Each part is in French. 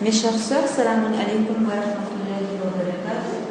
Mes chères sœurs, salam alaikum wa rahmatullahi wa barakatuh.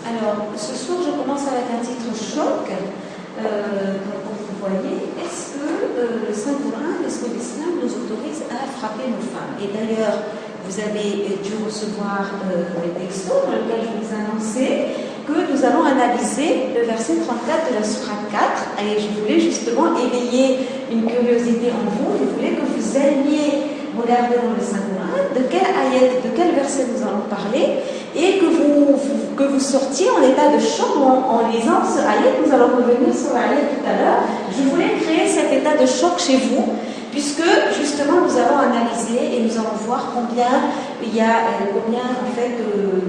Alors, ce soir, je commence avec un titre choc. Comme vous voyez, est-ce que le Saint-Coran, est-ce que l'islam nous autorise à frapper nos femmes? Et d'ailleurs, vous avez dû recevoir les textos dans lesquels je vous annonçais que nous allons analyser le verset 34 de la sourate 4. Et je voulais justement éveiller une curiosité en vous. Je voulais que vous alliez regarder dans le Saint-Coran de quel ayat, de quel verset nous allons parler, et que vous sortiez en état de choc en lisant ce ayat. Nous allons revenir sur l'ayat tout à l'heure. Je voulais créer cet état de choc chez vous, puisque justement nous allons analyser et nous allons voir combien il y a, en fait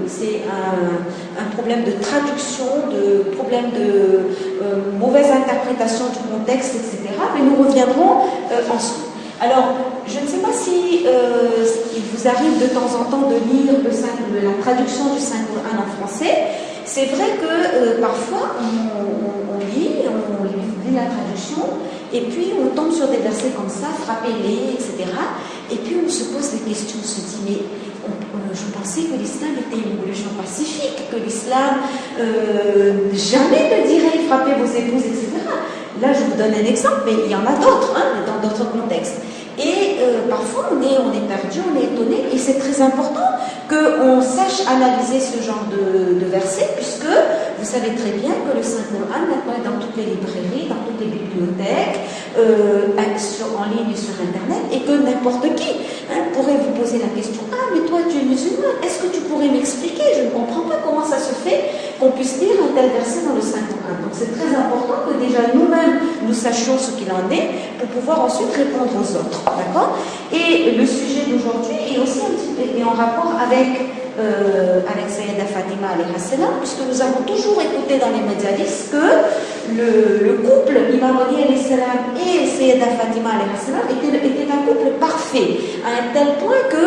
c'est un problème de traduction, de problème de mauvaise interprétation du contexte, etc. Mais nous reviendrons ensuite. Alors, je ne sais pas si il vous arrive de temps en temps de lire la traduction du Saint-Coran en français. C'est vrai que parfois on lit la traduction et puis on tombe sur des versets comme ça, frappez-les, etc. Et puis on se pose des questions, on se dit mais je pensais que l'islam était une religion pacifique, que l'islam jamais ne dirait frappez vos épouses, etc. Là, je vous donne un exemple, mais il y en a d'autres, dans d'autres contextes. Et parfois, on est perdu, on est étonné, et c'est très important qu'on sache analyser ce genre de versets, puisque vous savez très bien que le Saint-Coran maintenant est dans toutes les librairies, dans toutes les bibliothèques, en ligne et sur Internet, et que n'importe qui pourrait vous poser la question « Ah, mais toi, tu es musulman, est-ce que tu pourrais m'expliquer? Je ne comprends pas comment ça se fait qu'on puisse lire un tel verset dans le Saint-Coran. » Donc c'est très important que déjà nous-mêmes, nous sachions ce qu'il en est, pour pouvoir ensuite répondre aux autres. D'accord? Et le sujet d'aujourd'hui est aussi un petit peu en rapport avec Sayyida Fatima alayha salam, puisque nous avons toujours écouté dans les médias que le couple Imam Ali alayhi salam et Sayyida Fatima alayha salam était un couple parfait, à un tel point que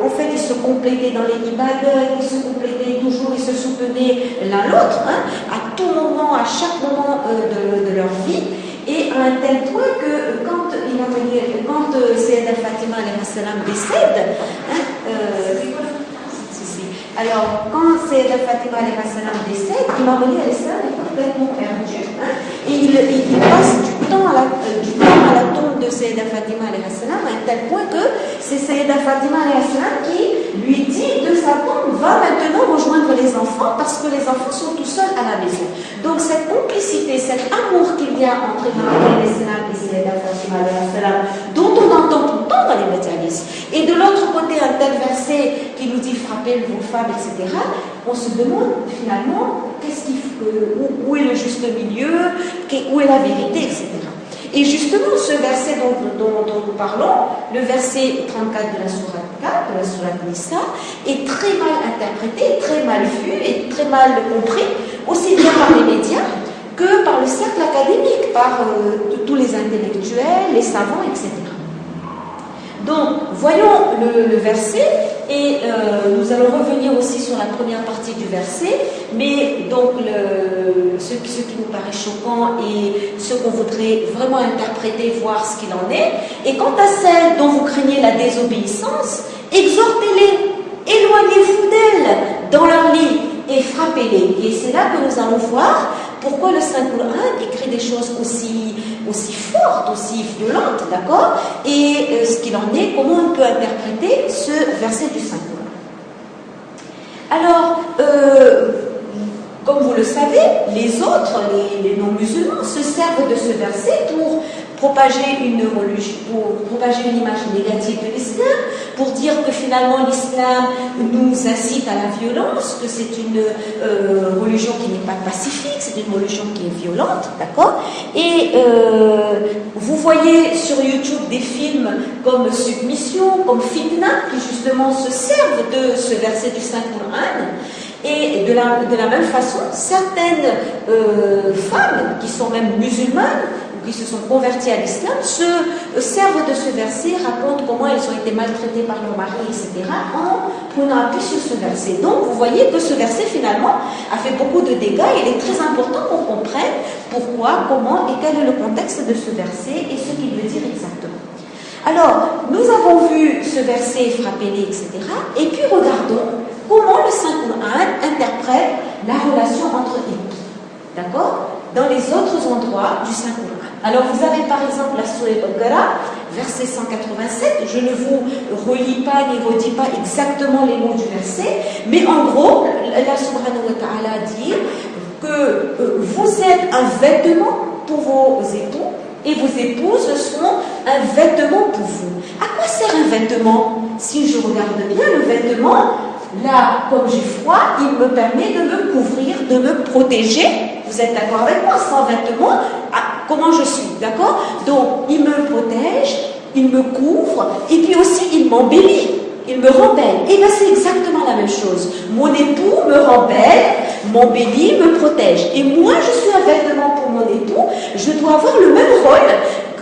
en fait ils se complétaient dans les ibadah, ils se complétaient toujours, ils se soutenaient l'un l'autre, à tout moment, à chaque moment de leur vie. Et à un tel point que quand Sayyida Fatima alayha salam décède, alors quand Sayyida Fatima alayha salam décède, Imam Ali alayhi salam est complètement perdu, et il passe du temps à la tombe de Sayyida Fatima alayha salam, à un tel point que c'est Sayyida Fatima alayha salam qui lui dit de sa tombe, va maintenant rejoindre les enfants parce que les enfants sont tout seuls à la maison. Donc cette complicité, cet amour qu'il y a entre Imam Ali alayhi salam et Sayyida Fatima alayha salam, dont on entend tout le temps dans les médias, et de l'autre côté un tel verset qui nous dit frappez vos femmes, etc., on se demande finalement où est le juste milieu, où est la vérité, etc. Et justement, ce verset dont nous parlons, le verset 34 de la sourate 4, de la sourate Nisa, est très mal interprété, très mal vu et très mal compris, aussi bien par les médias que par le cercle académique, par tous les intellectuels, les savants, etc. Donc, voyons le verset, et nous allons revenir aussi sur la première partie du verset, mais donc ce qui nous paraît choquant et ce qu'on voudrait vraiment interpréter, voir ce qu'il en est. Et quant à celles dont vous craignez la désobéissance, exhortez-les, éloignez-vous d'elles dans leur lit et frappez-les. Et c'est là que nous allons voir pourquoi le Saint-Coran écrit des choses aussi fortes, aussi violentes, d'accord? Et ce qu'il en est, comment on peut interpréter ce verset du Saint-Coran. Alors, comme vous le savez, les autres, les non-musulmans, se servent de ce verset pour propager une image négative de l'islam, pour dire que finalement l'islam nous incite à la violence, que c'est une religion qui n'est pas pacifique, c'est une religion qui est violente, d'accord? Et vous voyez sur YouTube des films comme Submission, comme Fitna, qui justement se servent de ce verset du Saint-Coran. Et de la même façon, certaines femmes qui sont même musulmanes, qui se sont convertis à l'islam, se servent de ce verset, racontent comment elles ont été maltraitées par leur mari, etc., en prenant appui sur ce verset. Donc, vous voyez que ce verset, finalement, a fait beaucoup de dégâts. Il est très important qu'on comprenne pourquoi, comment et quel est le contexte de ce verset et ce qu'il veut dire exactement. Alors, nous avons vu ce verset, frappez-les, etc. Et puis regardons comment le Saint-Coran interprète la relation entre époux. D'accord? Dans les autres endroits du Saint-Coran. Alors vous avez par exemple la Sourate Al-Baqarah, verset 187. Je ne vous relis pas ni redis pas exactement les mots du verset, mais en gros, Allah subhanahu wa ta'ala dit que vous êtes un vêtement pour vos époux et vos épouses seront un vêtement pour vous. À quoi sert un vêtement? Si je regarde bien, le vêtement, là, comme j'ai froid, il me permet de me couvrir, de me protéger. Vous êtes d'accord avec moi? Sans vêtement, comment je suis, d'accord? Donc, il me protège, il me couvre, et puis aussi, il m'embellit, il me rend belle. Et bien, c'est exactement la même chose. Mon époux me rend belle, m'embellit, me protège. Et moi, je suis un vêtement pour mon époux, je dois avoir le même rôle.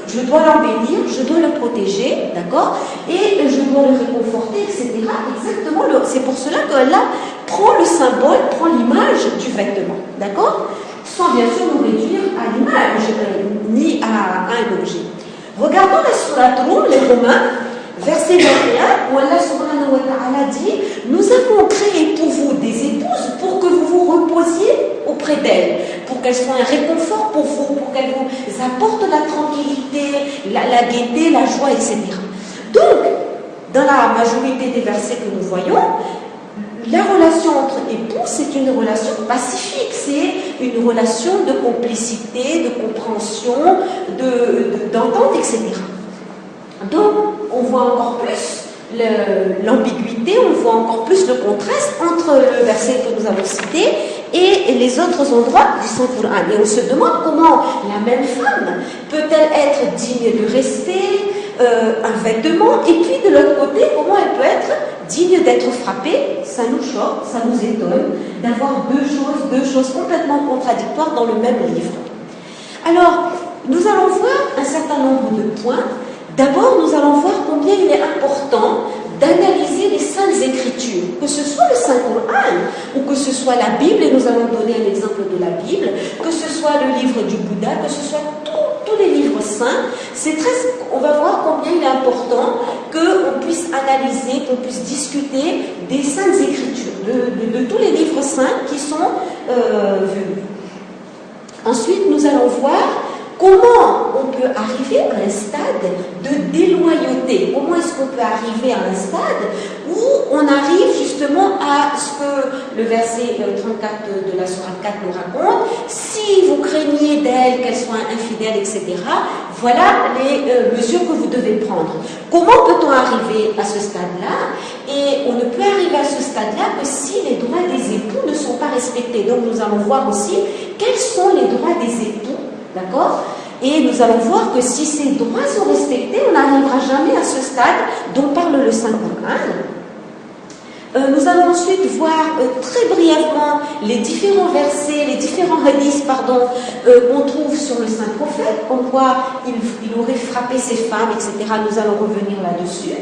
Je dois l'embellir, je dois le protéger, d'accord? Et je dois le réconforter, etc. Exactement, c'est pour cela que là, prend le symbole, prend l'image du vêtement, d'accord? Sans bien sûr nous réduire à l'image, ni à un objet. Regardons la sourate Rum, les Romains, verset 21, où Allah subhanahu wa ta'ala dit « Nous avons créé pour vous des épouses pour que vous vous reposiez auprès d'elles, pour qu'elles soient un réconfort pour vous, pour qu'elles vous apportent la tranquillité, la gaieté, la joie, etc. » Donc, dans la majorité des versets que nous voyons, la relation entre époux, c'est une relation pacifique, c'est une relation de complicité, de compréhension, d'entente, etc. Donc, on voit encore plus l'ambiguïté, on voit encore plus le contraste entre le verset que nous avons cité et les autres endroits du Saint-Coran. Et on se demande comment la même femme peut-elle être digne de respect, un vêtement, et puis de l'autre côté, comment elle peut être digne d'être frappée. Ça nous choque, ça nous étonne d'avoir deux choses complètement contradictoires dans le même livre. Alors, nous allons voir un certain nombre de points. D'abord, nous allons voir combien il est important d'analyser les Saintes Écritures, que ce soit le Saint-Coran ou que ce soit la Bible, et nous allons donner un exemple de la Bible, que ce soit le livre du Bouddha, que ce soit tous les livres saints. On va voir combien il est important qu'on puisse analyser, qu'on puisse discuter des Saintes Écritures, de tous les livres saints qui sont venus. Ensuite, nous allons voir comment on peut arriver à un stade de déloyauté. Comment est-ce qu'on peut arriver à un stade où on arrive justement à ce que le verset 34 de la Sourate 4 nous raconte. Si vous craignez d'elle, qu'elle soit infidèle, etc., voilà les mesures que vous devez prendre. Comment peut-on arriver à ce stade-là? Et on ne peut arriver à ce stade-là que si les droits des époux ne sont pas respectés. Donc nous allons voir aussi quels sont les droits des époux. D'accord? Et nous allons voir que si ces droits sont respectés, on n'arrivera jamais à ce stade dont parle le Saint-Coran. Nous allons ensuite voir très brièvement les différents versets, les différents hadiths, qu'on trouve sur le Saint-Prophète, comme quoi il aurait frappé ses femmes, etc. Nous allons revenir là-dessus.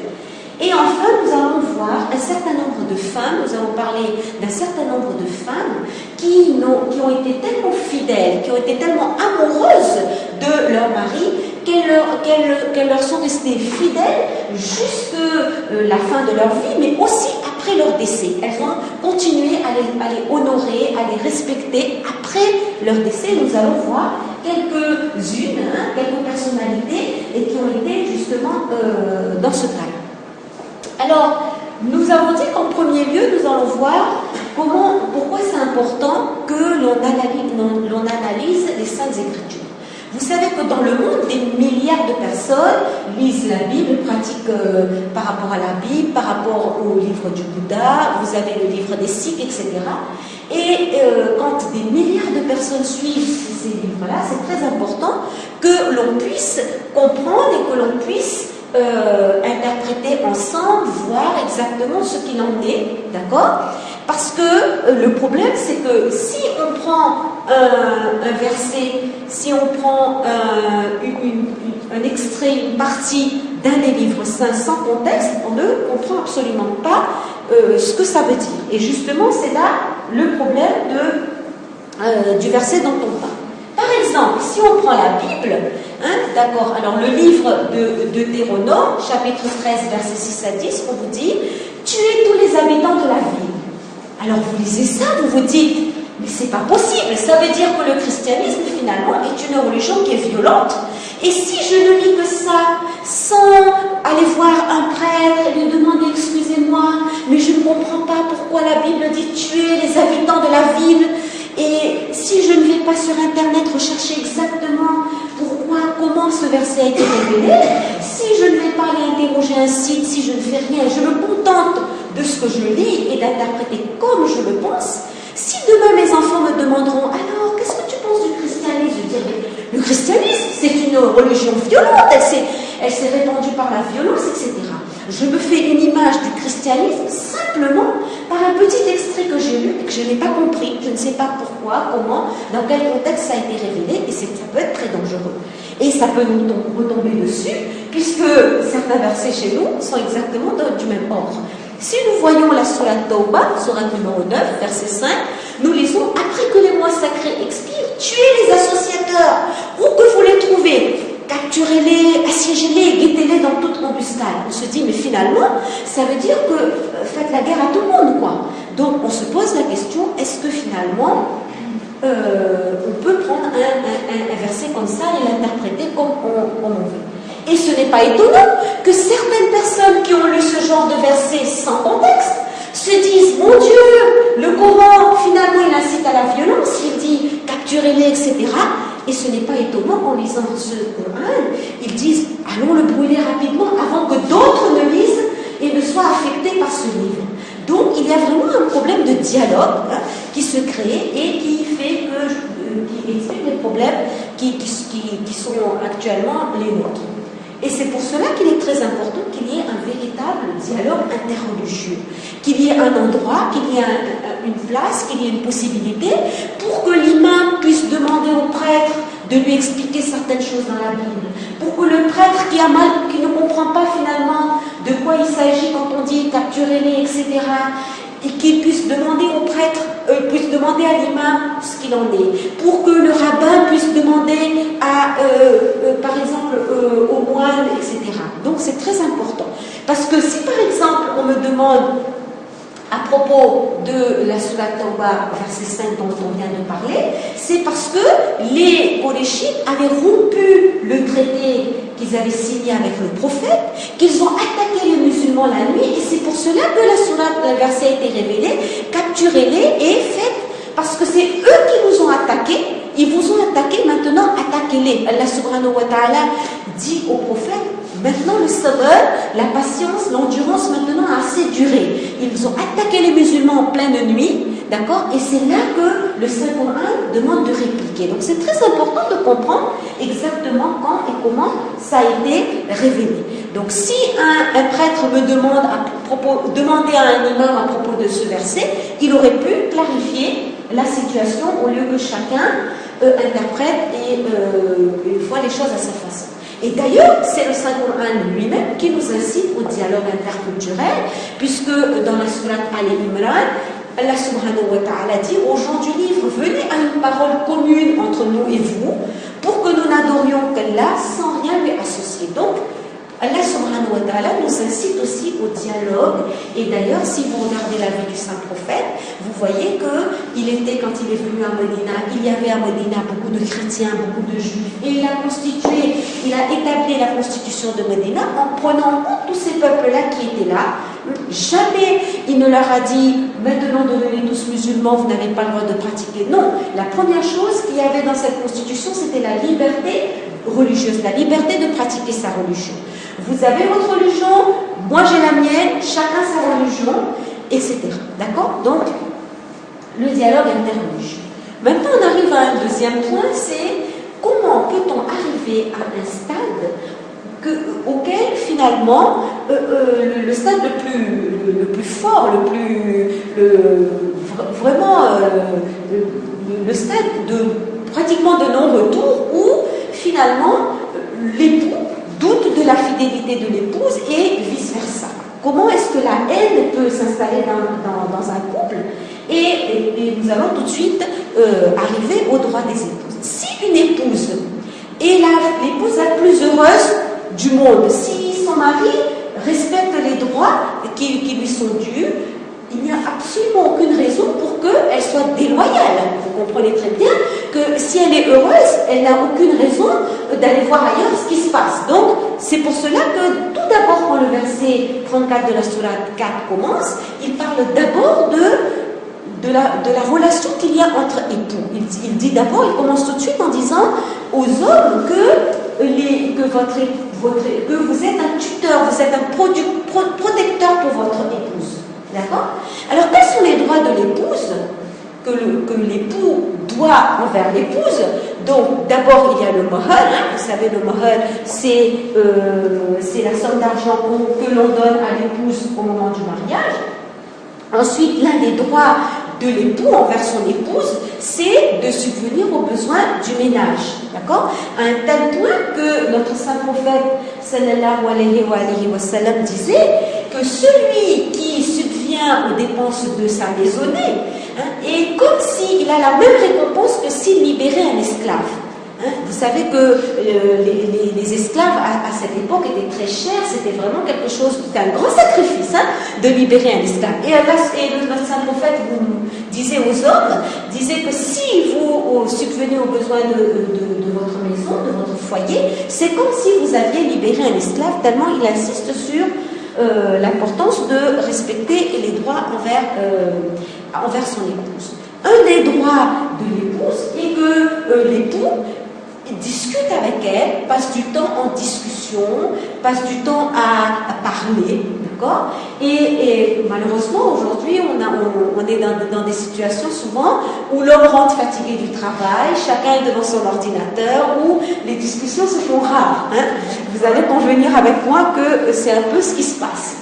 Et enfin, nous allons voir un certain nombre de femmes, nous allons parler d'un certain nombre de femmes qui ont été tellement fidèles, qui ont été tellement amoureuses de leur mari, qu'elles leur sont restées fidèles jusqu'à la fin de leur vie, mais aussi après leur décès. Elles vont continuer à les honorer, à les respecter après leur décès. Nous allons voir quelques-unes, quelques personnalités et qui ont été justement dans ce cas. Alors, nous avons dit qu'en premier lieu, nous allons voir pourquoi c'est important que l'on analyse les Saintes Écritures. Vous savez que dans le monde, des milliards de personnes lisent la Bible, pratiquent par rapport à la Bible, par rapport au livre du Bouddha, vous avez le livre des Sikhs, etc. Et quand des milliards de personnes suivent ces livres-là, c'est très important que l'on puisse comprendre et que l'on puisse interpréter ensemble, voir exactement ce qu'il en est, d'accord? Parce que le problème, c'est que si on prend un verset, si on prend un extrait, une partie d'un des livres saints sans contexte, on ne comprend absolument pas ce que ça veut dire. Et justement, c'est là le problème du verset dont on parle. Par exemple, exemple, si on prend la Bible, hein, d'accord, alors le livre de Deutéronome, chapitre 13, versets 6 à 10, on vous dit « Tuez tous les habitants de la ville ». Alors vous lisez ça, vous vous dites « Mais c'est pas possible, ça veut dire que le christianisme, finalement, est une religion qui est violente. Et si je ne lis que ça, sans aller voir un prêtre et lui demander « Excusez-moi, mais je ne comprends pas pourquoi la Bible dit tuer les habitants de la ville ». Et si je ne vais pas sur Internet rechercher exactement pourquoi, comment ce verset a été révélé, si je ne vais pas aller interroger un site, si je ne fais rien, je me contente de ce que je lis et d'interpréter comme je le pense, si demain mes enfants me demanderont « Alors, qu'est-ce que tu penses du christianisme ?» Je dirais « Le christianisme, c'est une religion violente, elle s'est répandue par la violence, etc. » Je me fais une image du christianisme simplement par un petit extrait que j'ai lu et que je n'ai pas compris. Je ne sais pas pourquoi, comment, dans quel contexte ça a été révélé, et ça peut être très dangereux. Et ça peut nous retomber dessus, puisque certains versets chez nous sont exactement du même ordre. Si nous voyons la Sourate Tawbah, Sourate numéro 9, verset 5, nous lisons « Après que les mois sacrés expirent, tuez les associateurs, où que vous les trouvez, capturez-les, assiégez-les, guettez-les dans toute embuscade. » On se dit, mais finalement, ça veut dire que faites la guerre à tout le monde, quoi. Donc on se pose la question, est-ce que finalement, on peut prendre un verset comme ça et l'interpréter comme on veut? Et ce n'est pas étonnant que certaines personnes qui ont lu ce genre de verset sans contexte se disent, mon Dieu, le Coran, finalement, il incite à la violence, il dit, capturez-les, etc. Et ce n'est pas étonnant qu'en lisant ce Coran, ils disent, allons le brûler rapidement avant que d'autres ne lisent et ne soient affectés par ce livre. Donc, il y a vraiment un problème de dialogue qui se crée et qui fait que, qui explique les problèmes qui sont actuellement les nôtres. Et c'est pour cela qu'il est très important qu'il y ait un véritable dialogue interreligieux, qu'il y ait un endroit, qu'il y ait une place, qu'il y ait une possibilité pour que l'imam puisse demander au prêtre de lui expliquer certaines choses dans la Bible, pour que le prêtre qui ne comprend pas finalement de quoi il s'agit quand on dit capturez-les, etc., et qu'il puisse demander au prêtre, puisse demander à l'imam ce qu'il en est, pour que le rabbin puisse demander à, par exemple, au moine, etc. Donc c'est très important. Parce que si par exemple on me demande à propos de la Sourate Tawbah, verset 5 dont on vient de parler, c'est parce que les Koréchites avaient rompu le traité qu'ils avaient signé avec le prophète, qu'ils ont attaqué les musulmans la nuit, et c'est pour cela que la Sourate, le verset a été révélé, capturez-les et faites, parce que c'est eux qui nous ont attaqués, ils vous ont attaqué, maintenant attaquez-les. Allah subhanahu wa ta'ala dit au prophète, maintenant le sabr, la patience, l'endurance maintenant a assez duré. Ils ont attaqué les musulmans en pleine nuit, d'accord? Et c'est là que le Saint-Coran demande de répliquer. Donc c'est très important de comprendre exactement quand et comment ça a été révélé. Donc si un prêtre me demande demander à un imam à propos de ce verset, il aurait pu clarifier la situation au lieu que chacun interprète et voit les choses à sa façon. Et d'ailleurs, c'est le Saint-Coran lui-même qui nous incite au dialogue interculturel, puisque dans la sourate Al-Imran, Allah subhanahu wa ta'ala dit aux gens du livre, venez à une parole commune entre nous et vous, pour que nous n'adorions qu'Allah sans rien lui associer. Donc, Allah subhanahu wa ta'ala nous incite aussi au dialogue. Et d'ailleurs, si vous regardez la vie du saint prophète, vous voyez qu'il était, quand il est venu à Médina, il y avait à Médina beaucoup de chrétiens, beaucoup de juifs. Et il a établi la constitution de Médina en prenant en compte tous ces peuples-là qui étaient là. Jamais il ne leur a dit, maintenant devenez tous musulmans, vous n'avez pas le droit de pratiquer. Non, la première chose qu'il y avait dans cette constitution, c'était la liberté religieuse, la liberté de pratiquer sa religion. Vous avez votre religion, moi j'ai la mienne, chacun sa religion, etc. D'accord? Donc, le dialogue interreligieux. Maintenant, on arrive à un deuxième point, c'est comment peut-on arriver à un stade auquel, finalement, le stade le plus fort, le stade pratiquement de non-retour, où, finalement, l'époux doute de la fidélité de l'épouse et vice-versa. Comment est-ce que la haine peut s'installer dans un couple et nous allons tout de suite arriver au droit des épouses. Si une épouse est l'épouse la plus heureuse du monde, si son mari respecte les droits qui lui sont dus, il n'y a absolument aucune raison pour qu'elle soit déloyale. Vous comprenez très bien que si elle est heureuse, elle n'a aucune raison d'aller voir ailleurs ce qui se passe. Donc, c'est pour cela que tout d'abord, quand le verset 34 de la sourate 4 commence, il parle d'abord de la relation qu'il y a entre époux. Il dit d'abord, il commence tout de suite en disant aux hommes que vous êtes un tuteur, vous êtes un protecteur pour votre épouse. D'accord? Alors, quels sont les droits de l'épouse que l'époux doit envers l'épouse? Donc, d'abord, il y a le mahar. Vous savez, le mahar, c'est la somme d'argent que l'on donne à l'épouse au moment du mariage. Ensuite, l'un des droits de l'époux envers son épouse, c'est de subvenir aux besoins du ménage. D'accord? À un tel point que notre saint prophète, sallallahu alayhi wa sallam, disait que celui qui subvient aux dépenses de sa maisonnée est comme s'il a la même récompense que s'il libérait un esclave. Vous savez que les esclaves à cette époque étaient très chers, c'était vraiment quelque chose, c'était un grand sacrifice de libérer un esclave. Et notre saint prophète disait aux hommes, disait que si vous subvenez aux besoins de votre maison, de votre foyer, c'est comme si vous aviez libéré un esclave, tellement il insiste sur l'importance de respecter les droits envers son épouse. Un des droits de l'épouse est que l'époux discute avec elle, passe du temps en discussion, passe du temps à parler, d'accord? Et malheureusement, aujourd'hui, on est dans des situations souvent où l'homme rentre fatigué du travail, chacun est devant son ordinateur, où les discussions se font rares. Vous allez convenir avec moi que c'est un peu ce qui se passe.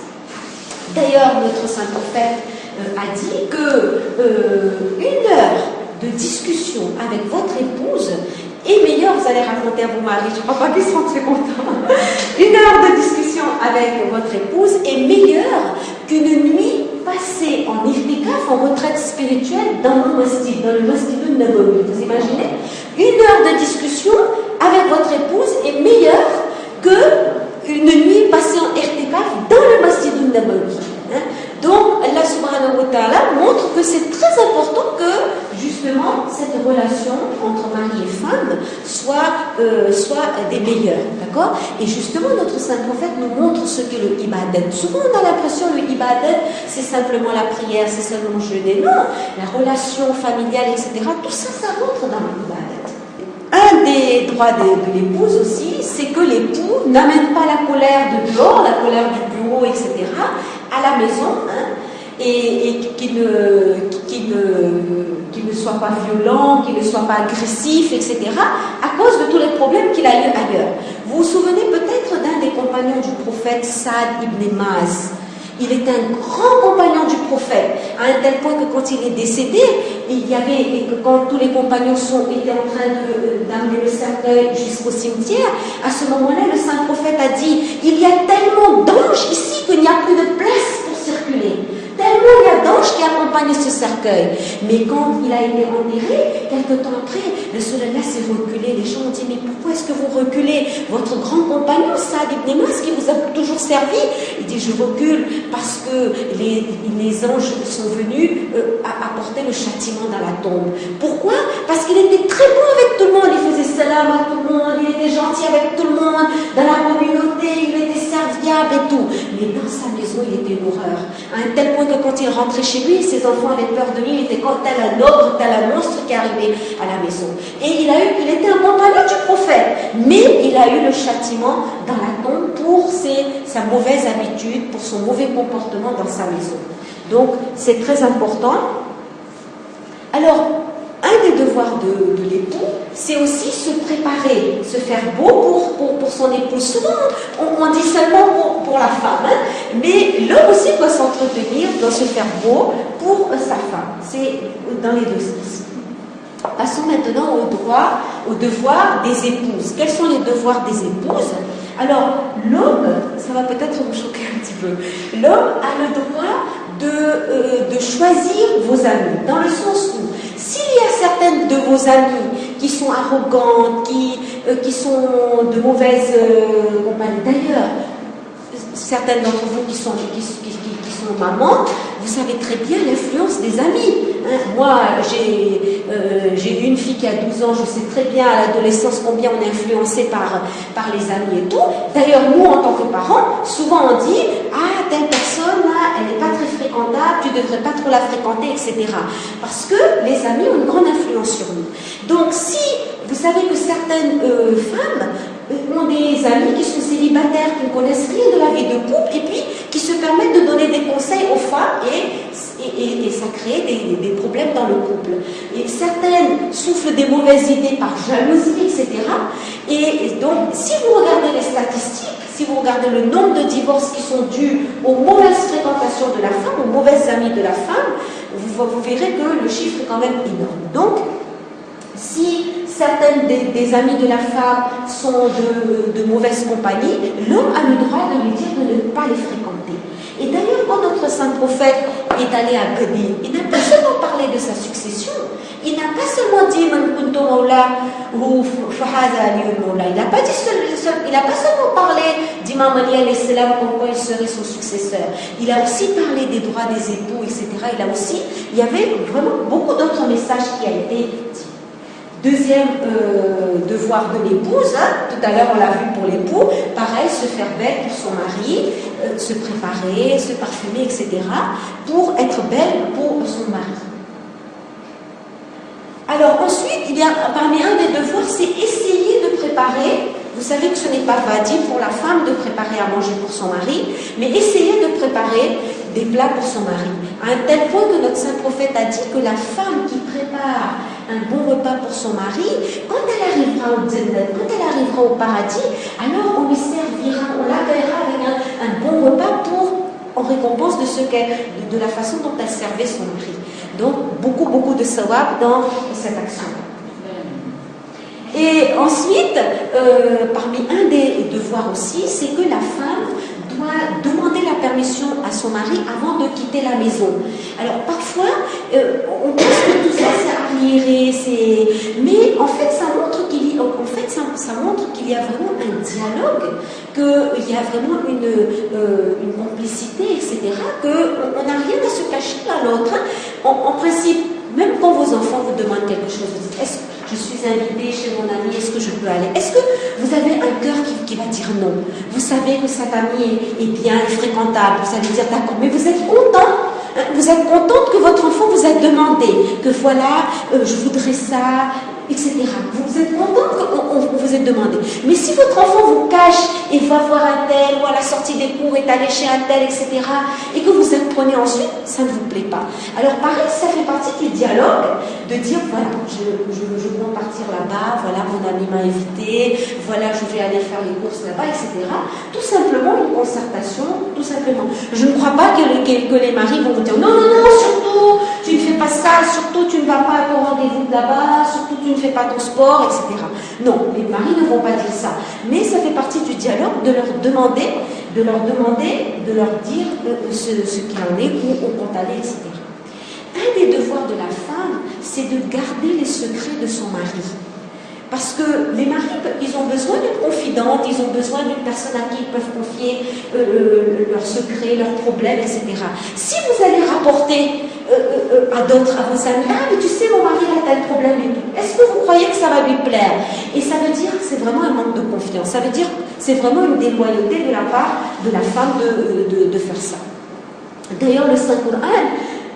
D'ailleurs, notre saint prophète a dit que une heure de discussion avec votre épouse est meilleure, vous allez raconter à vos maris, je ne crois pas qu'ils seront très contents. Une heure de discussion avec votre épouse est meilleure qu'une nuit passée en iftikaf, en retraite spirituelle, dans le masjid Nabawi. Vous imaginez? Une heure de discussion avec votre épouse est meilleure qu'une nuit passée en irtikaf dans le masjid Nabawi. Donc, Allah subhanahu wa ta'ala montre que c'est très important que, justement, cette relation entre mari et femme soit des meilleures, d'accord? Et justement, notre saint prophète nous montre ce qu'est le ibadat. Souvent, on a l'impression que le ibadat, c'est simplement la prière, c'est seulement jeûner. Non, la relation familiale, etc., tout ça, ça rentre dans le ibadat. Un des droits de l'épouse aussi, c'est que l'époux n'amène pas la colère de dehors, la colère du bureau, etc., à la maison, et qu'il ne soit pas violent, qu'il ne soit pas agressif, etc., à cause de tous les problèmes qu'il a eu ailleurs. Vous vous souvenez peut-être d'un des compagnons du prophète, Saad ibn Maz. Il était un grand compagnon du prophète, à un tel point que quand il est décédé, et que quand tous les compagnons étaient en train d'amener le cercueil jusqu'au cimetière, à ce moment-là, le saint prophète a dit, il y a tellement d'anges ici qu'il n'y a plus de place pour circuler. Tellement il y a d'anges qui accompagnent ce cercueil. Mais quand il a été enterré, quelque temps après, le soleil s'est reculé. Les gens ont dit, mais pourquoi est-ce que vous reculez? Votre grand compagnon, Saad ibn Mas, qui vous a toujours servi, il dit, je recule parce que les anges sont venus apporter le châtiment dans la tombe. Pourquoi? Parce qu'il était très bon avec tout le monde. Il faisait salam à tout le monde, il était gentil avec tout le monde, dans la communauté, il était serviable et tout. Mais dans sa maison, il était une horreur. À un tel point que quand il rentrait chez lui, ses enfants avaient peur de lui, il était comme tel un ogre, tel un monstre qui arrivait à la maison. Et il était un compagnon du prophète, mais il a eu le châtiment dans la tombe pour sa mauvaise habitude, pour son mauvais comportement dans sa maison. Donc, c'est très important. Alors, un des devoirs de l'époux, c'est aussi se préparer, se faire beau pour son épouse. Souvent, on dit seulement pour la femme, mais l'homme aussi doit s'entretenir, doit se faire beau pour sa femme. C'est dans les deux sens. Passons maintenant aux devoirs des épouses. Quels sont les devoirs des épouses? Alors, l'homme, ça va peut-être vous choquer un petit peu, l'homme a le droit de choisir vos amis, dans le sens où, s'il y a certaines de vos amies qui sont arrogantes, qui sont de mauvaises compagnies. D'ailleurs, certaines d'entre vous qui sont mamans, vous savez très bien l'influence des amis. Hein. Moi, j'ai une fille qui a 12 ans, je sais très bien à l'adolescence combien on est influencé par les amis et tout. D'ailleurs, nous, en tant que parents, souvent on dit « Ah, telle personne, là, elle n'est pas très fréquentable, tu ne devrais pas trop la fréquenter, etc. » Parce que les amis ont une grande influence sur nous. Donc, si vous savez que certaines femmes ont des amis qui sont célibataires, qui ne connaissent rien de la vie de couple, et puis qui se permettent de donner des conseils aux femmes, et ça crée des problèmes dans le couple. Et certaines soufflent des mauvaises idées par jalousie, etc. Et donc, si vous regardez les statistiques, si vous regardez le nombre de divorces qui sont dus aux mauvaises fréquentations de la femme, aux mauvaises amies de la femme, vous verrez que le chiffre est quand même énorme. Donc, si certaines des amies de la femme sont de mauvaise compagnie, l'homme a le droit de lui dire de ne pas les fréquenter. Et d'ailleurs, quand notre saint prophète est allé à Ghadir, il n'a pas seulement parlé de sa succession, il n'a pas seulement dit il n'a pas seulement parlé d'Imam Ali alayhi salam, pourquoi il serait son successeur. Il a aussi parlé des droits des époux, etc. Il y avait vraiment beaucoup d'autres messages qui a été dit. Deuxième devoir de l'épouse, hein, tout à l'heure on l'a vu pour l'époux, pareil, se faire belle pour son mari, se préparer, se parfumer, etc., pour être belle pour son mari. Alors ensuite, il y a parmi un des devoirs, c'est essayer de préparer. Vous savez que ce n'est pas vadi pour la femme de préparer à manger pour son mari, mais essayer de préparer des plats pour son mari. À un tel point que notre saint prophète a dit que la femme qui prépare un bon repas pour son mari, quand elle arrivera au Jannah, quand elle arrivera au paradis, alors on lui servira, on l'accueillera avec un bon repas en récompense de la façon dont elle servait son mari. Donc, beaucoup de sawab dans cette action. Et ensuite, parmi un des devoirs aussi, c'est que la femme doit demander la permission à son mari avant de quitter la maison. Alors parfois, on pense que tout ça c'est arriéré, mais en fait ça montre qu'il y a vraiment un dialogue, qu'il y a vraiment une complicité, etc., qu'on n'a rien à se cacher l'un l'autre. En principe, même quand vos enfants vous demandent quelque chose, vous dites, est-ce que je suis invitée chez mon ami, est-ce que je peux aller? Est-ce que vous avez un cœur qui va dire non? Vous savez que cet ami est bien, est fréquentable, vous allez dire d'accord, mais vous êtes content, vous êtes contente que votre enfant vous ait demandé, que voilà, je voudrais ça, etc. Vous êtes contente qu'on vous ait demandé. Mais si votre enfant vous cache et va voir un tel, ou à la sortie des cours est allé chez un tel, etc., et que vous apprenez ensuite, ça ne vous plaît pas. Alors pareil, ça fait partie du dialogue, de dire voilà, je compte partir là-bas, voilà, mon ami m'a invité, voilà, je vais aller faire les courses là-bas, etc. Tout simplement une concertation, tout simplement. Je ne crois pas que les maris vont vous dire non, surtout, tu ne fais pas ça, surtout, tu ne vas pas à ton rendez-vous là-bas, surtout, tu ne fais pas ton sport, etc. Non, les maris ne vont pas dire ça. Mais ça fait partie du dialogue de leur demander, de leur dire ce qu'il en est, où on compte aller, etc. Un des devoirs de la femme, c'est de garder les secrets de son mari. Parce que les maris, ils ont besoin d'une confidente, ils ont besoin d'une personne à qui ils peuvent confier leurs secrets, leurs problèmes, etc. Si vous allez rapporter à d'autres, à vos amis, ah mais tu sais, mon mari a tel problème et tout, est-ce que vous croyez que ça va lui plaire? Et ça veut dire que c'est vraiment un manque de confiance, ça veut dire que c'est vraiment une déloyauté de la part de la femme de faire ça. D'ailleurs, le Saint-Coran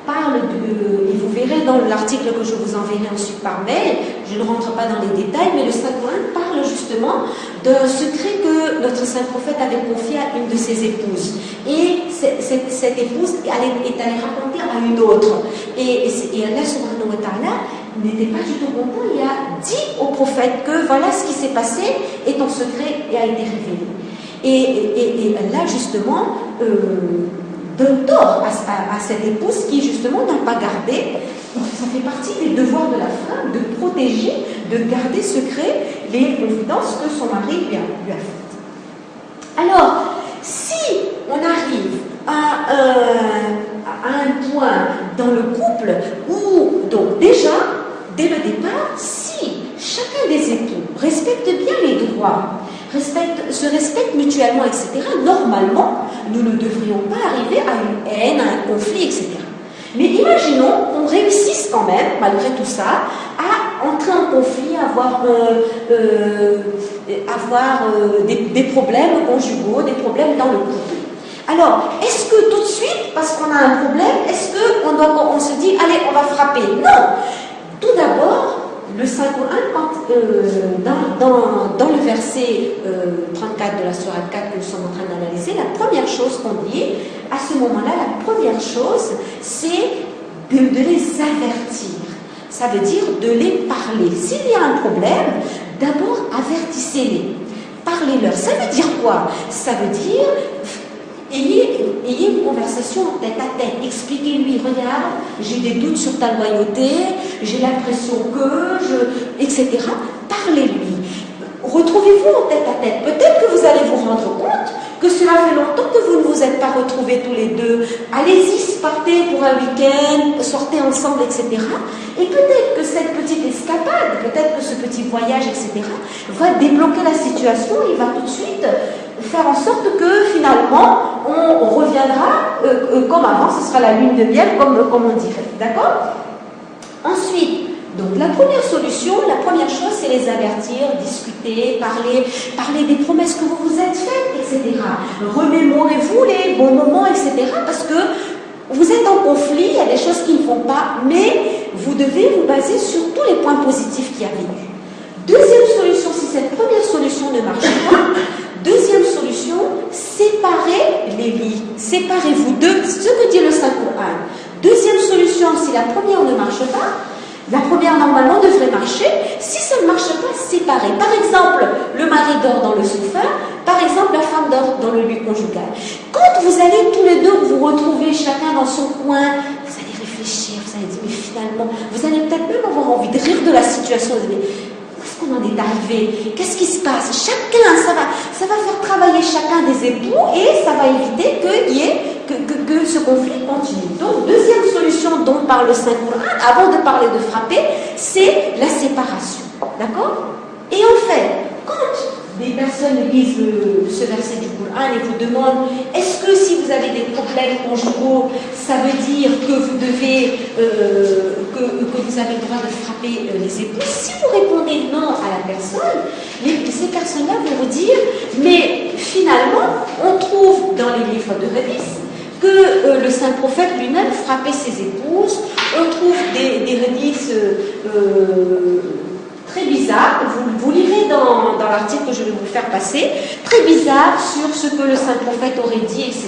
parle et vous verrez dans l'article que je vous enverrai ensuite par mail, je ne rentre pas dans les détails, mais le Saint-Coran parle justement d'un secret que notre Saint-Prophète avait confié à une de ses épouses. Et cette épouse est allée raconter à une autre. Et Allah subhanahu wa ta'ala n'était pas du tout content, il a dit au prophète que voilà ce qui s'est passé et ton secret a été révélé. Et Allah justement donne tort à cette épouse qui justement n'a pas gardé. Ça fait partie des devoirs de la femme de protéger, de garder secret les confidences que son mari lui a faites. Alors, si on arrive à un point dans le couple où, donc déjà, dès le départ, si chaque droits, se respectent mutuellement, etc., normalement, nous ne devrions pas arriver à une haine, à un conflit, etc. Mais imaginons qu'on réussisse quand même, malgré tout ça, à entrer en conflit, avoir des problèmes conjugaux, des problèmes dans le couple. Alors, est-ce que tout de suite, parce qu'on a un problème, est-ce qu'on se dit, allez, on va frapper? Non. Tout d'abord, le Saint-Coran, dans le verset 34 de la Sourate 4 que nous sommes en train d'analyser, la première chose qu'on dit, à ce moment-là, la première chose, c'est de les avertir. Ça veut dire de les parler. S'il y a un problème, d'abord avertissez-les. Parlez-leur. Ça veut dire quoi? Ça veut dire ayez une conversation tête à tête. Expliquez-lui, regarde, j'ai des doutes sur ta loyauté, j'ai l'impression que, etc. Parlez-lui. Retrouvez-vous en tête à tête. Peut-être que vous allez vous rendre compte que cela fait longtemps que vous ne vous êtes pas retrouvés tous les deux. Allez-y, partez pour un week-end, sortez ensemble, etc. Et peut-être que cette petite escapade, peut-être que ce petit voyage, etc., va débloquer la situation, il va tout de suite faire en sorte que finalement, on reviendra comme avant, ce sera la lune de miel, comme on dirait. D'accord? Ensuite, donc la première solution, la première chose, c'est les avertir, discuter, parler des promesses que vous vous êtes faites, etc. Remémorez-vous les bons moments, etc. Parce que vous êtes en conflit, il y a des choses qui ne vont pas, mais vous devez vous baser sur tous les points positifs qu'il y avait eu. Deuxième solution, si cette première solution ne marche pas, deuxième solution, séparez les lits. Séparez-vous d'eux, ce que dit le Saint-Coran. Deuxième solution, si la première ne marche pas, la première, normalement, devrait marcher. Si ça ne marche pas, séparer. Par exemple, le mari dort dans le sofa. Par exemple, la femme dort dans le lit conjugal. Quand vous allez tous les deux vous retrouver chacun dans son coin, vous allez réfléchir, vous allez dire, mais finalement, vous allez peut-être même avoir envie de rire de la situation. Vous allez dire, où est-ce qu'on en est arrivé? Qu'est-ce qui se passe? Chacun, ça va faire travailler chacun des époux et ça va éviter que ce conflit continue. Donc, deuxième solution dont parle le Saint-Coran, avant de parler de frapper, c'est la séparation. D'accord? Et en fait, quand des personnes lisent ce verset du Coran et vous demandent est-ce que si vous avez des problèmes conjugaux, ça veut dire que vous devez que vous avez le droit de frapper les époux? Si vous répondez non à la personne, ces personnes-là vont vous dire mais finalement, on trouve dans les livres de hadith que le saint prophète lui-même frappait ses épouses. On trouve des hadiths très bizarre, vous lirez dans l'article que je vais vous faire passer, très bizarre sur ce que le saint prophète aurait dit, etc.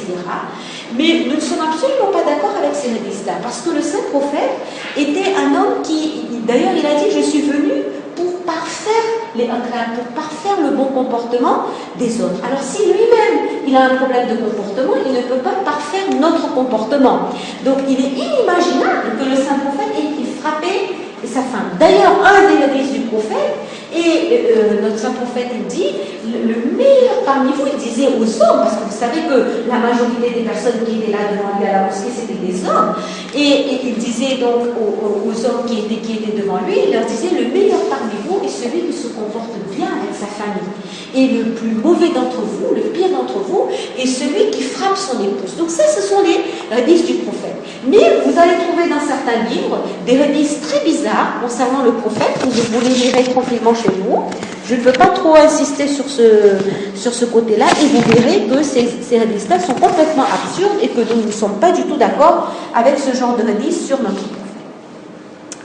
Mais nous ne sommes absolument pas d'accord avec ces hadiths-là, parce que le saint prophète était un homme qui, d'ailleurs il a dit, je suis venu pour parfaire les akhlaq, pour parfaire le bon comportement des autres. Alors si lui-même il a un problème de comportement, il ne peut pas parfaire notre comportement. Donc il est inimaginable que le saint prophète ait frappé sa femme. D'ailleurs, un des hadiths du prophète, et notre saint prophète il dit, le meilleur parmi vous, il disait aux hommes, parce que vous savez que la majorité des personnes qui étaient là devant lui à la mosquée, c'était des hommes, et il disait donc aux hommes qui étaient devant lui, il leur disait, le meilleur parmi vous est celui qui se comporte bien avec sa famille, et le plus mauvais d'entre vous, le pire d'entre vous, est celui qui frappe son épouse. Donc ça, ce sont les hadiths du prophète. Mais vous allez trouver dans certains livres des hadiths très bizarres concernant le prophète, vous les lirez tranquillement chez vous. Je ne veux pas trop insister sur ce côté-là, et vous verrez que ces hadiths-là sont complètement absurdes et que nous ne sommes pas du tout d'accord avec ce genre de hadiths sur notre prophète.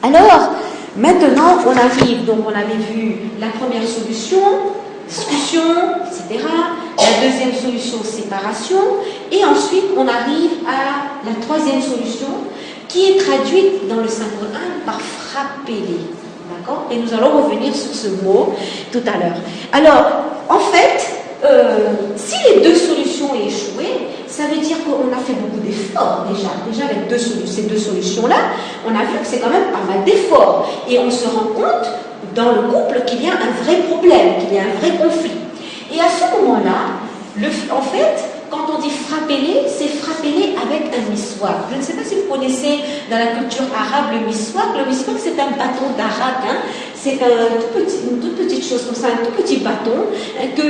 Alors, maintenant, on arrive, donc on avait vu la première solution, discussion, etc. La deuxième solution, séparation. Et ensuite, on arrive à la troisième solution, qui est traduite dans le Saint-Coran par frapper-les. D'accord? Et nous allons revenir sur ce mot tout à l'heure. Alors, en fait, si les deux solutions ont échoué, ça veut dire qu'on a fait beaucoup d'efforts déjà. Déjà avec ces deux solutions-là, on a vu que c'est quand même pas mal d'efforts. Et on se rend compte dans le couple qu'il y a un vrai problème, qu'il y a un vrai conflit. Et à ce moment-là, en fait, quand on dit frapper-les, c'est frapper-les avec un miswak. Je ne sais pas si vous connaissez dans la culture arabe le miswak. Le miswak, c'est un bâton d'arak. Hein. c'est une toute petite chose comme ça, un tout petit bâton que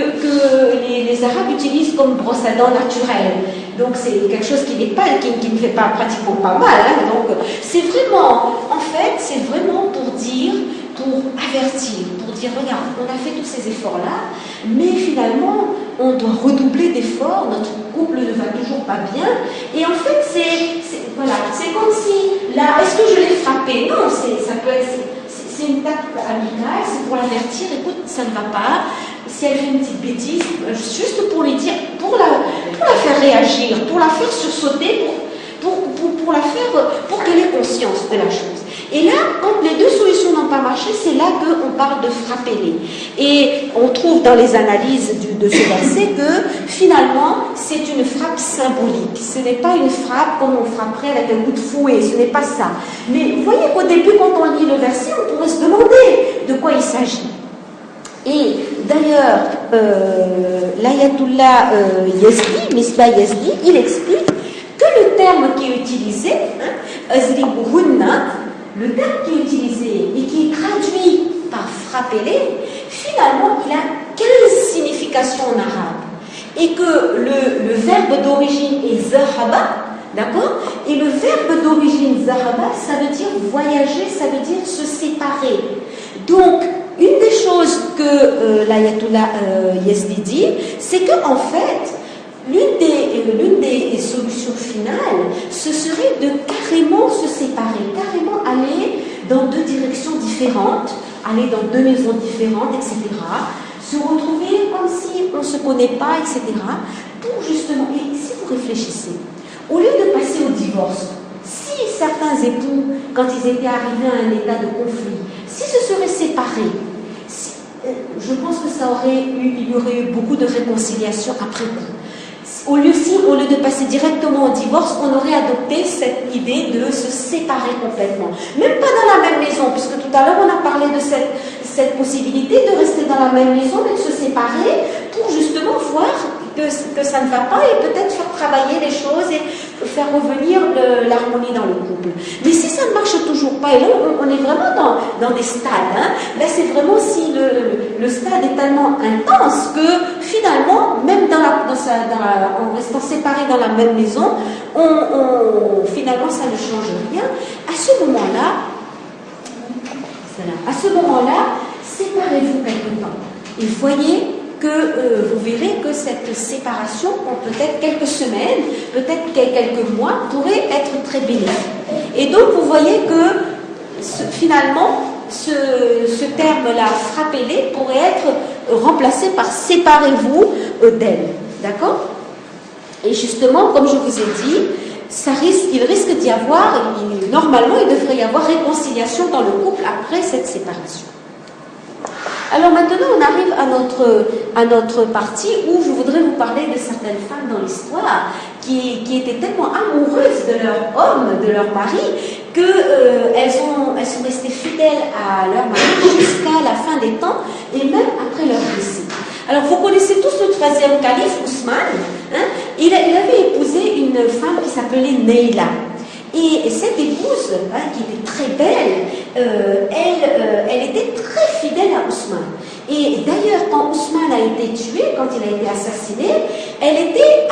les Arabes utilisent comme brosse à dents naturelle. Donc c'est quelque chose qui ne fait pas pratiquement pas mal. Hein. Donc c'est vraiment, en fait, c'est vraiment pour dire, pour avertir, pour dire regarde, on a fait tous ces efforts-là, mais finalement on doit redoubler d'efforts, notre couple ne va toujours pas bien. Et en fait c'est comme si là, est-ce que je l'ai frappé? Non, ça peut être. C'est une tape amicale, c'est pour l'avertir, écoute, ça ne va pas. Si elle fait une petite bêtise, juste pour lui dire, pour la faire réagir, pour la faire sursauter, pour qu'elle ait conscience de la chose. Et là, quand les deux solutions n'ont pas marché, c'est là qu'on parle de frapper-les. Et on trouve dans les analyses de ce verset que finalement, c'est une frappe symbolique. Ce n'est pas une frappe comme on frapperait avec un coup de fouet, ce n'est pas ça. Mais vous voyez qu'au début, quand on lit le verset, on pourrait se demander de quoi il s'agit. Et d'ailleurs, l'ayatollah Yazdi, Misbah Yazdi, il explique que le terme qui est utilisé, azribuhunna, le terme qui est utilisé et qui est traduit par frappez-les, finalement, il a 15 significations en arabe. Et que le verbe d'origine est zahaba, d'accord? Et le verbe d'origine zahaba, ça veut dire voyager, ça veut dire se séparer. Donc, une des choses que l'ayatollah Yazdi dit, c'est qu'en fait, l'une des solutions finales, ce serait de carrément se séparer, carrément aller dans deux directions différentes, aller dans deux maisons différentes, etc. Se retrouver comme si on ne se connaît pas, etc. Pour justement, et si vous réfléchissez, au lieu de passer au divorce, si certains époux, quand ils étaient arrivés à un état de conflit, s'ils se seraient séparés, je pense que il y aurait eu beaucoup de réconciliation après coup. Au lieu de passer directement au divorce, on aurait adopté cette idée de se séparer complètement. Même pas dans la même maison, puisque tout à l'heure on a parlé de cette possibilité de rester dans la même maison, mais de se séparer pour justement voir que ça ne va pas et peut-être faire travailler les choses et faire revenir l'harmonie dans le couple. Mais si ça ne marche toujours pas, et là on est vraiment dans des stades, hein, là c'est vraiment si le stade est tellement intense que finalement, même en restant séparés dans la même maison, finalement ça ne change rien. À ce moment-là, séparez-vous quelque temps. Et voyez que vous verrez que cette séparation, en peut-être quelques semaines, peut-être quelques mois, pourrait être très bénéfique. Et donc, vous voyez que finalement, ce terme-là, frappez-les, pourrait être remplacé par séparez-vous d'elle. D'accord? Et justement, comme je vous ai dit, il risque d'y avoir, normalement, il devrait y avoir réconciliation dans le couple après cette séparation. Alors maintenant, on arrive à notre partie où je voudrais vous parler de certaines femmes dans l'histoire qui étaient tellement amoureuses de leur homme, de leur mari, qu'elles sont restées fidèles à leur mari jusqu'à la fin des temps et même après leur décès. Alors, vous connaissez tous le troisième calife, Ousmane. Hein? Il avait épousé une femme qui s'appelait Neila. Et cette épouse, hein, qui était très belle, elle était très fidèle à Ousmane. Et d'ailleurs, quand Ousmane a été tué, quand il a été assassiné, elle était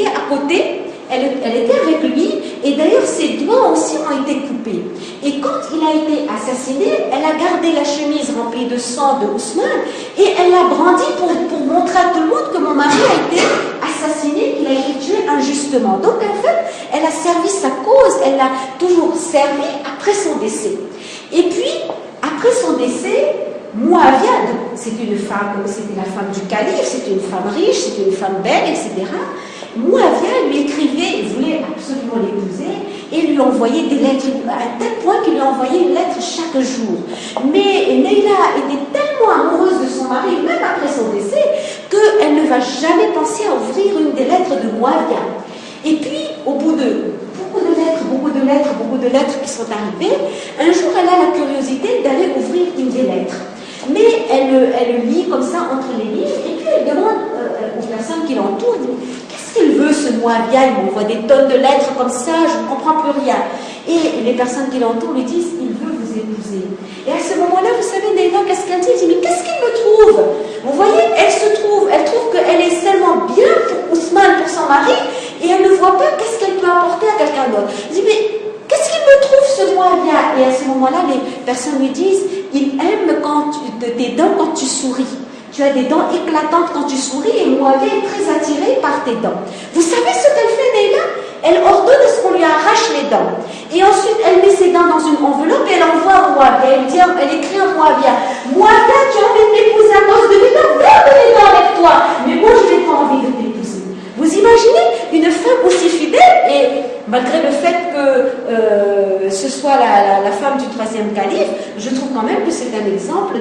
à côté, elle était avec lui, et d'ailleurs ses doigts aussi ont été coupés. Et quand il a été assassiné, elle a gardé la chemise remplie de sang de Ousmane, et elle l'a brandie pour montrer à tout le monde que mon mari a été assassiné, qu'il a été tué injustement. Donc en fait, elle a servi sa cause, elle l'a toujours servi après son décès. Et puis, après son décès, Muawiyah, c'était la femme du calife, c'était une femme riche, c'était une femme belle, etc. Muawiyah lui écrivait, il voulait absolument l'épouser, et lui envoyait des lettres, à tel point qu'il lui envoyait une lettre chaque jour. Mais Neila était tellement amoureuse de son mari, même après son décès, qu'elle ne va jamais penser à ouvrir une des lettres de Muawiyah. Et puis, au bout de beaucoup de lettres qui sont arrivées, un jour elle a la curiosité d'aller ouvrir une des lettres. Mais elle lit comme ça entre les lignes, et puis elle demande aux personnes qui l'entourent, qu'est-ce qu'il veut ce Muawiyah? Il m'envoie des tonnes de lettres comme ça, je ne comprends plus rien. Et les personnes qui l'entourent lui disent, il veut vous épouser. Et à ce moment-là, vous savez, Neila, qu'est-ce qu'elle dit? Elle dit, mais qu'est-ce qu'il me trouve? Vous voyez, elle trouve qu'elle est seulement bien pour Ousmane, pour son mari, et elle ne voit pas qu'est-ce qu'elle peut apporter à quelqu'un d'autre. Elle dit, mais qu'est-ce qu'il me trouve ce Moabien? Et à ce moment-là, les personnes lui disent, il aime tes dents quand tu souris. Tu as des dents éclatantes quand tu souris, et Moabien est très attiré par tes dents. Vous savez ce qu'elle fait, Neila? Elle ordonne à ce qu'on lui arrache les dents. Et ensuite, elle met ses dents dans une enveloppe et elle envoie à Moabien. Elle écrit à Moabien, Moabien, tu as envie de m'épouser à cause de mes dents? Garde mes dents avec toi. Mais moi, je n'ai pas envie de t'épouser. Vous imaginez une femme aussi fidèle, et malgré le fait que ce soit la femme du troisième calife, je trouve quand même que c'est un exemple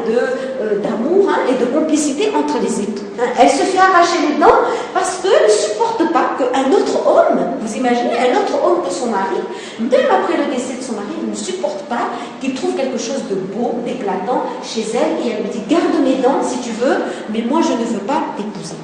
d'amour et de complicité entre les époux. Elle se fait arracher les dents parce qu'elle ne supporte pas qu'un autre homme, vous imaginez, un autre homme que son mari, même après le décès de son mari, il ne supporte pas qu'il trouve quelque chose de beau, d'éclatant chez elle, et elle lui dit, garde mes dents si tu veux, mais moi je ne veux pas t'épouser.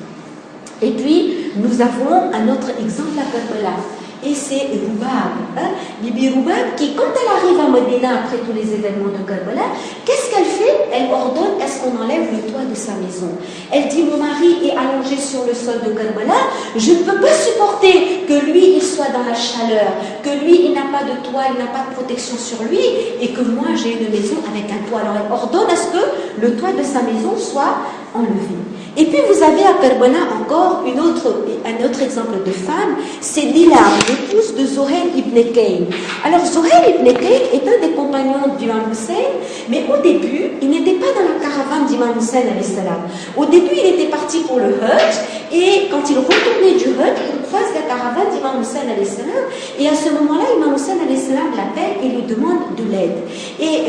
Et puis, nous avons un autre exemple à Karbala. Et c'est Roubab. Bibi Roubab, qui, quand elle arrive à Medina après tous les événements de Karbala, qu'est-ce qu'elle fait? Elle ordonne à ce qu'on enlève le toit de sa maison. Elle dit, mon mari est allongé sur le sol de Karbala, je ne peux pas supporter que lui, il soit dans la chaleur, que lui, il n'a pas de toit, il n'a pas de protection sur lui, et que moi, j'ai une maison avec un toit. Alors, elle ordonne à ce que le toit de sa maison soit enlevé. Et puis vous avez à Karbala encore un autre exemple de femme, c'est Dilar, l'épouse de Zohair ibn Kayn. Alors Zohair ibn Kayn est un des compagnons d'Imam Hussein, mais au début, il n'était pas dans la caravane d'Imam Hussein alayhi salam. Au début, il était parti pour le Hajj, et quand il retournait du Hajj, il croise la caravane d'Imam Hussein alayhi salam, et à ce moment-là, Imam Hussein alayhi salam l'appelle et lui demande de l'aide. Et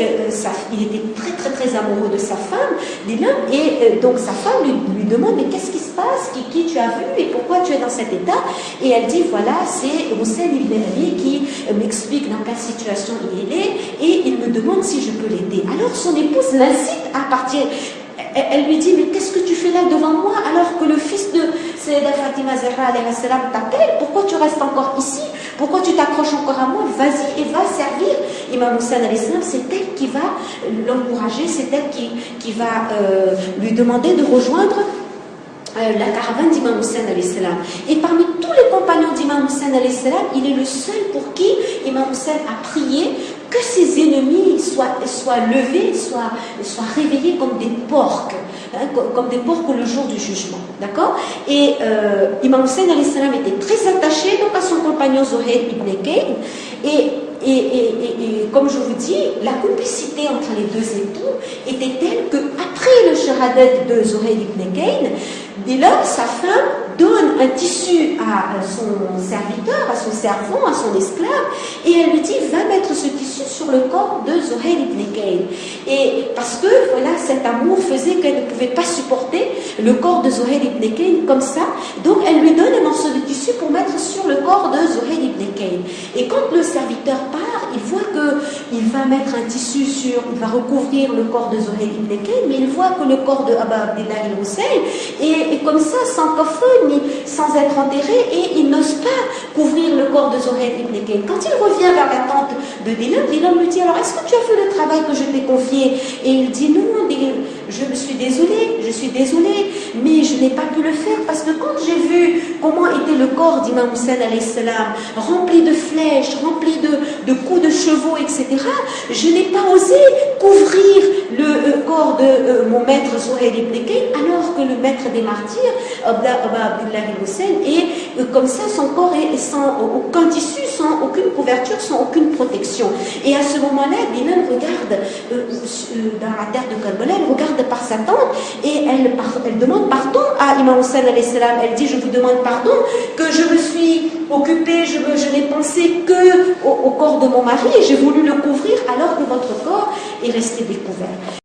il était très très très amoureux de sa femme, Dilar, et donc sa femme lui demande, mais qu'est-ce qui se passe, qui tu as vu et pourquoi tu es dans cet état? Et elle dit, voilà, c'est Hussein ibn Ali qui m'explique dans quelle situation il est, et il me demande si je peux l'aider. Alors son épouse l'incite à partir. Elle lui dit, mais qu'est-ce que tu fais là devant moi alors que le fils de Sayyida Fatima Zahra alayhi salam t'appelle? Pourquoi tu restes encore ici? Pourquoi tu t'accroches encore à moi? Vas-y et va servir Imam Hussein alayhi salam. C'est elle qui va l'encourager, c'est elle qui va lui demander de rejoindre la caravane d'Imam Hussein alayhi salam. Et parmi tous les compagnons d'Imam Hussein alayhi salam, il est le seul pour qui Imam Hussein a prié que ses ennemis soient levés, soient réveillés comme des porcs, comme des porcs le jour du jugement. D'accord? Et Imam Hussein alayhi salam était très attaché donc à son compagnon Zohair ibn Kayn. Et comme je vous dis, la complicité entre les deux époux était telle qu'après le shahadat de Zohair ibn Kayn, dès lors sa femme donne un tissu à son serviteur, à son servant, à son esclave, et elle lui dit, va mettre ce tissu sur le corps de Zohair ibn Kayn. Et parce que voilà, cet amour faisait qu'elle ne pouvait pas supporter le corps de Zohair ibn Kayn comme ça, donc elle lui donne un morceau de tissu pour mettre sur le corps de Zohair ibn Kayn. Et quand le serviteur part, il voit qu'il va mettre un tissu il va recouvrir le corps de Zohair ibn Kayn, mais il voit que le corps de Aba Abdillah al-Hussein est comme ça, sans coffre, sans être enterré, et il n'ose pas couvrir le corps de Zohair ibn Kayn. Quand il revient vers la tante de Dilan, Dilan lui dit, alors est-ce que tu as fait le travail que je t'ai confié? Et il dit, non, je suis désolé, mais je n'ai pas pu le faire parce que quand j'ai vu comment était le corps d'Imam Hussein alayhi salam, rempli de flèches, rempli de coups de chevaux, etc., je n'ai pas osé couvrir le corps de mon maître Zohair ibn Kayn, alors que le maître des martyrs, Abdullah al-Hussein, est comme ça, son corps est sans aucun tissu, sans aucune couverture, sans aucune protection. Et à ce moment-là, Dilan regarde dans la terre de Karbala, elle regarde par sa tante et elle demande pardon à Imam Hussein alayhi salam. Elle dit, je vous demande pardon que je me suis occupée, je n'ai pensé que au corps de mon mari et j'ai voulu le couvrir alors que votre corps est resté découvert.